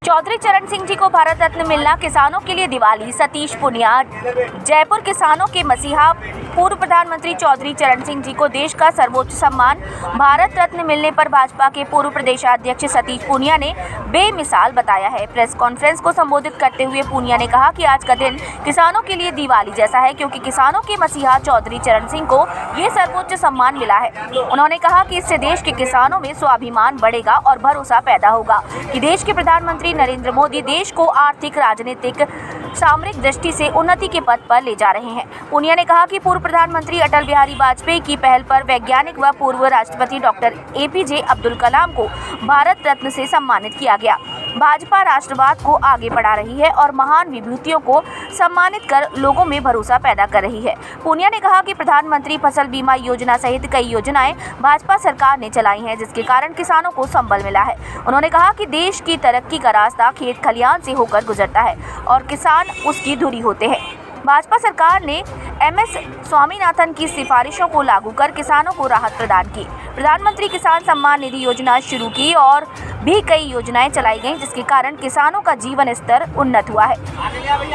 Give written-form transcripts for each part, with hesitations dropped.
चौधरी चरण सिंह जी को भारत रत्न मिलना किसानों के लिए दिवाली। सतीश पुनिया। जयपुर किसानों के मसीहा पूर्व प्रधानमंत्री चौधरी चरण सिंह जी को देश का सर्वोच्च सम्मान भारत रत्न मिलने पर भाजपा के पूर्व प्रदेशाध्यक्ष सतीश पुनिया ने बेमिसाल बताया है। प्रेस कॉन्फ्रेंस को संबोधित करते हुए पुनिया ने कहा कि आज का दिन किसानों के लिए दिवाली जैसा है, क्योंकि किसानों के मसीहा चौधरी चरण सिंह को ये सर्वोच्च सम्मान मिला है। उन्होंने कहा कि इससे देश के किसानों में स्वाभिमान बढ़ेगा और भरोसा पैदा होगा कि देश के प्रधानमंत्री नरेंद्र मोदी देश को आर्थिक, राजनीतिक, सामरिक दृष्टि से उन्नति के पथ पर ले जा रहे हैं। पुनिया ने कहा कि पूर्व प्रधानमंत्री अटल बिहारी वाजपेयी की पहल पर वैज्ञानिक व पूर्व राष्ट्रपति डॉक्टर APJ अब्दुल कलाम को भारत रत्न से सम्मानित किया गया। भाजपा राष्ट्रवाद को आगे बढ़ा रही है और महान विभूतियों को सम्मानित कर लोगों में भरोसा पैदा कर रही है। पुनिया ने कहा कि प्रधानमंत्री फसल बीमा योजना सहित कई योजनाएं भाजपा सरकार ने चलाई हैं, जिसके कारण किसानों को संबल मिला है। उन्होंने कहा कि देश की तरक्की का रास्ता खेत खलियान से होकर गुजरता है और किसान उसकी धुरी होते हैं। भाजपा सरकार ने MS स्वामीनाथन की सिफारिशों को लागू कर किसानों को राहत प्रदान की। प्रधानमंत्री किसान सम्मान निधि योजना शुरू की और भी कई योजनाएं चलाई गईं, जिसके कारण किसानों का जीवन स्तर उन्नत हुआ है।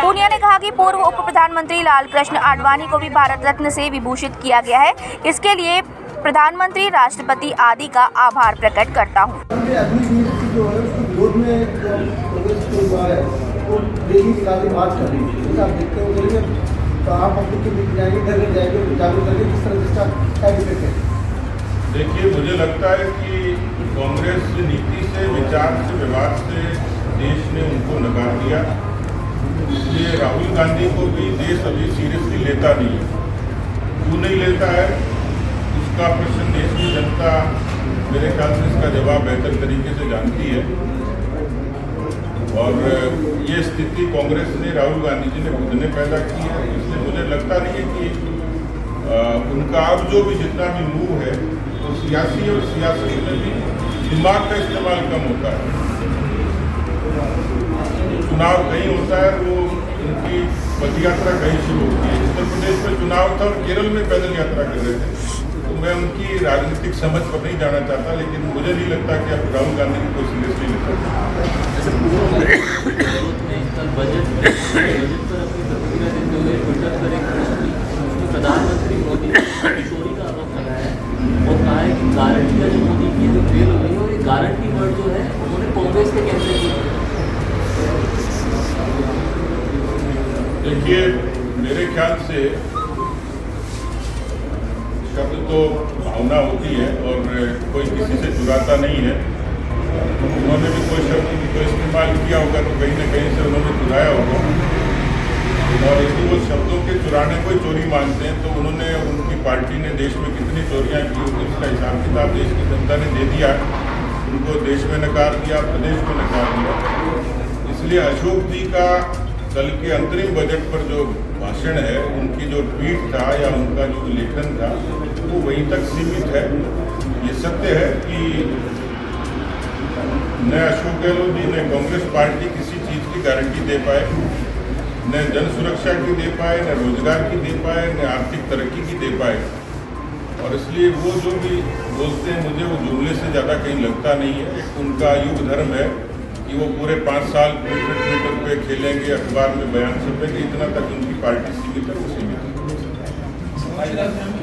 पुनिया ने कहा कि पूर्व उप प्रधानमंत्री लालकृष्ण आडवाणी को भी भारत रत्न से विभूषित किया गया है। इसके लिए प्रधानमंत्री, राष्ट्रपति आदि का आभार प्रकट करता हूँ। देखिए, मुझे लगता है कि कांग्रेस नीति से, विचार से, व्यवहार से देश ने उनको नकार दिया। इसलिए राहुल गांधी को भी देश अभी सीरियसली लेता नहीं है। क्यों नहीं लेता है, उसका प्रश्न देश की जनता मेरे ख्याल से इसका जवाब बेहतर तरीके से जानती है। और ये स्थिति कांग्रेस ने, राहुल गांधी जी ने खुद ने पैदा की है। इसलिए मुझे लगता नहीं है कि उनका अब जो भी जितना भी मूव है तो सियासी और सियासत में भी दिमाग का इस्तेमाल कम होता है। चुनाव कहीं होता है, वो उनकी पदयात्रा कहीं शुरू होती है। उत्तर प्रदेश में चुनाव था और केरल में पैदल यात्रा कर रहे थे। तो मैं उनकी राजनीतिक समझ पर नहीं जाना चाहता, लेकिन मुझे नहीं लगता कि अब राहुल गांधी को कोई सीरियसली लेता है। प्रधानमंत्री मोदी ने चोरी का आरोप लगाया है और कहा है कि गारंटी जो मोदी की जो फेल हो गई और ये गारंटी वर्ड जो है उन्होंने कांग्रेस के कैसे की। देखिए, मेरे ख्याल से शब्द तो भावना होती है और कोई किसी से चुराता नहीं है। उन्होंने भी कोई शब्द को इस्तेमाल किया होगा तो कहीं न कहीं से उन्होंने चुराया होगा। और यदि वो शब्दों के चुराने को ही चोरी मानते हैं तो उन्होंने, उनकी पार्टी ने देश में कितनी चोरियां की होगी उसका हिसाब किताब देश की जनता ने दे दिया। उनको देश में नकार दिया, प्रदेश में नकार दिया। इसलिए अशोक जी का कल के अंतरिम बजट पर जो भाषण है, उनकी जो ट्वीट था या उनका जो लेखन था, वो वहीं तक सीमित है। ये सत्य है कि न अशोक गहलोत जी, न कांग्रेस पार्टी किसी चीज़ की गारंटी दे पाए, न जन सुरक्षा की दे पाए, न रोजगार की दे पाए, न आर्थिक तरक्की की दे पाए। और इसलिए वो जो भी बोलते हैं, मुझे वो जुमले से ज़्यादा कहीं लगता नहीं है। उनका युग धर्म है कि वो पूरे 5 साल ट्विटर पे खेलेंगे, अखबार में बयान छपेंगे, इतना तक उनकी पार्टी सीमित है, वो सीमित है।